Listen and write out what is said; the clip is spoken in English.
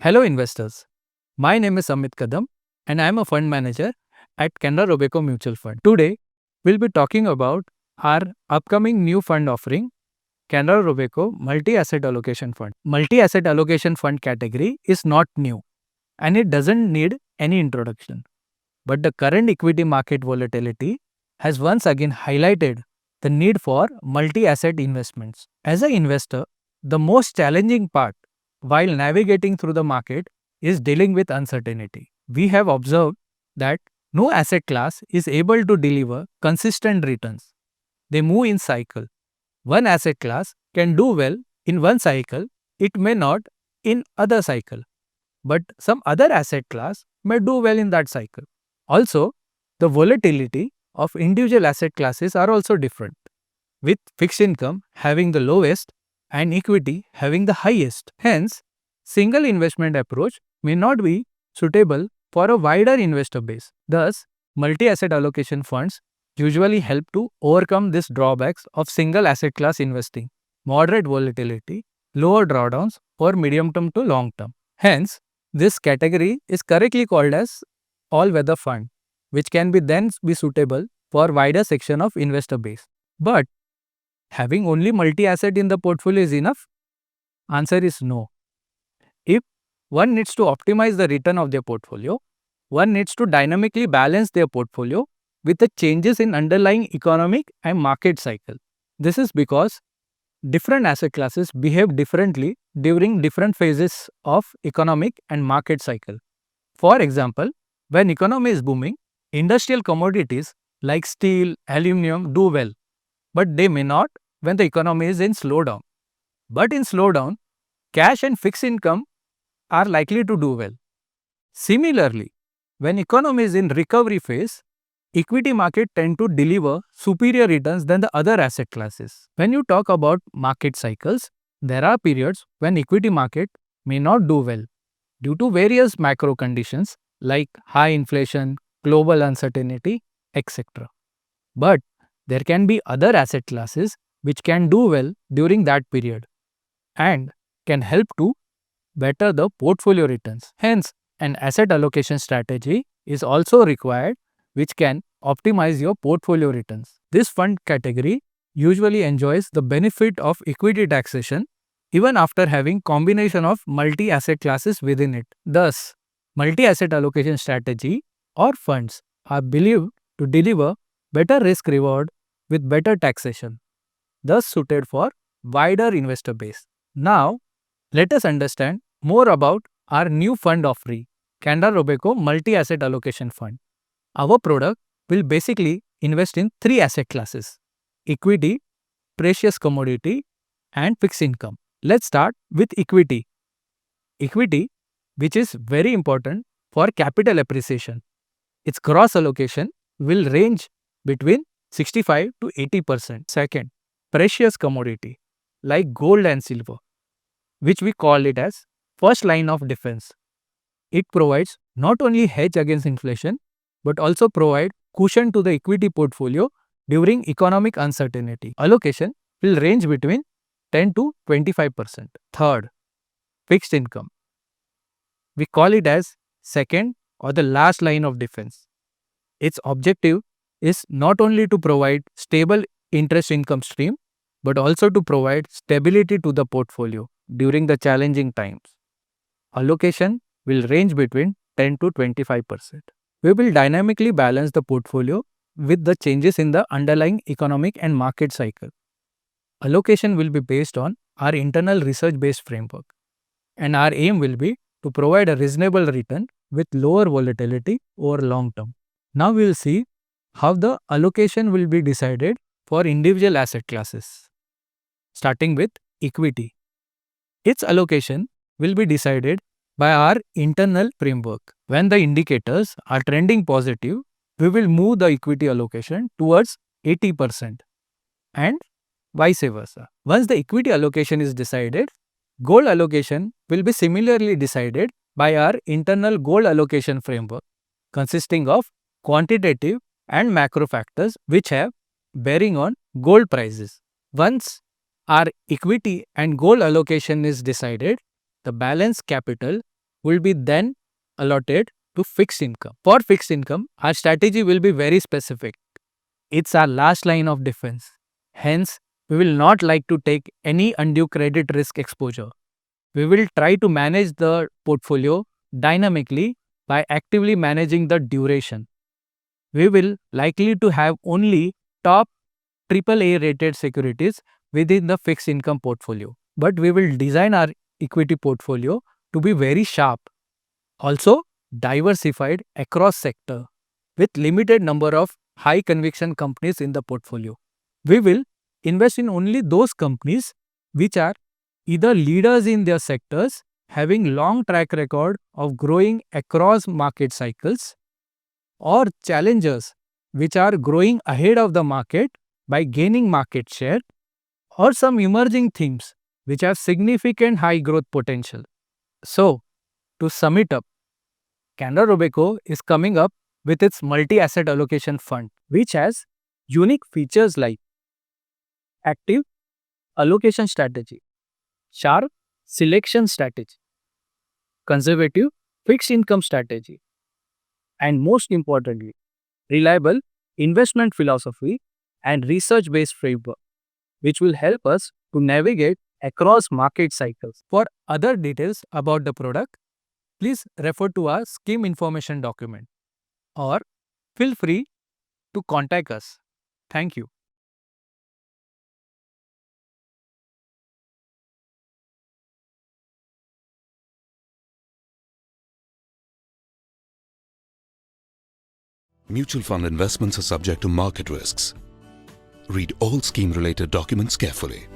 Hello, investors. My name is Amit Kadam, and I am a fund manager at Canara Robeco Mutual Fund. Today, we'll be talking about our upcoming new fund offering, Canara Robeco Multi Asset Allocation Fund. Multi Asset Allocation Fund category is not new and it doesn't need any introduction. But the current equity market volatility has once again highlighted the need for multi asset investments. As an investor, the most challenging part while navigating through the market is dealing with uncertainty. We have observed that no asset class is able to deliver consistent returns. They move in cycle. One asset class can do well in one cycle, it may not in other cycle, but some other asset class may do well in that cycle. Also, the volatility of individual asset classes are also different, with fixed income having the lowest and equity having the highest. Hence, single investment approach may not be suitable for a wider investor base. Thus, multi-asset allocation funds usually help to overcome these drawbacks of single asset class investing, moderate volatility, lower drawdowns for medium term to long term. Hence, this category is correctly called as all-weather fund, which can be then be suitable for wider section of investor base. But having only multi-asset in the portfolio is enough? Answer is no. If one needs to optimize the return of their portfolio, one needs to dynamically balance their portfolio with the changes in underlying economic and market cycle. This is because different asset classes behave differently during different phases of economic and market cycle. For example, when economy is booming, industrial commodities like steel, aluminum do well, but they may not when the economy is in slowdown. But in slowdown, cash and fixed income are likely to do well. Similarly, when economy is in recovery phase, equity market tend to deliver superior returns than the other asset classes. When you talk about market cycles, there are periods when equity market may not do well due to various macro conditions like high inflation, global uncertainty, etc. But there can be other asset classes which can do well during that period and can help to better the portfolio returns. Hence, an asset allocation strategy is also required which can optimize your portfolio returns. This fund category usually enjoys the benefit of equity taxation even after having combination of multi-asset classes within it. Thus, multi-asset allocation strategy or funds are believed to deliver better risk reward with better taxation, thus suited for wider investor base. Now, let us understand more about our new fund offering, Canara Robeco Multi-Asset Allocation Fund. Our product will basically invest in three asset classes: equity, precious commodity, and fixed income. Let's start with equity. Equity, which is very important for capital appreciation. Its gross allocation will range between 65 to 80%. Second, precious commodity like gold and silver, which we call it as first line of defense. It provides not only hedge against inflation but also provide cushion to the equity portfolio during economic uncertainty. Allocation will range between 10 to 25%. Third, fixed income. We call it as second or the last line of defense. Its objective is not only to provide stable interest income stream but also to provide stability to the portfolio during the challenging times. Allocation will range between 10 to 25%. We will dynamically balance the portfolio with the changes in the underlying economic and market cycle. Allocation will be based on our internal research-based framework, and our aim will be to provide a reasonable return with lower volatility over long term. Now we will see how the allocation will be decided for individual asset classes. Starting with equity. Its allocation will be decided by our internal framework. When the indicators are trending positive, we will move the equity allocation towards 80% and vice versa. Once the equity allocation is decided, gold allocation will be similarly decided by our internal gold allocation framework consisting of quantitative and macro factors which have bearing on gold prices. Once our equity and gold allocation is decided, the balance capital will be then allotted to fixed income. For fixed income, our strategy will be very specific. It's our last line of defense. Hence, we will not like to take any undue credit risk exposure. We will try to manage the portfolio dynamically by actively managing the duration. We will likely to have only top AAA rated securities within the fixed income portfolio. But we will design our equity portfolio to be very sharp, also diversified across sector with limited number of high conviction companies in the portfolio. We will invest in only those companies which are either leaders in their sectors, having long track record of growing across market cycles, or challengers which are growing ahead of the market by gaining market share, or some emerging themes which have significant high growth potential. So, to sum it up, Canara Robeco is coming up with its multi-asset allocation fund, which has unique features like active allocation strategy, sharp selection strategy, conservative fixed income strategy, and most importantly, reliable investment philosophy and research-based framework, which will help us to navigate across market cycles. For other details about the product, please refer to our scheme information document or feel free to contact us. Thank you. Mutual fund investments are subject to market risks. Read all scheme-related documents carefully.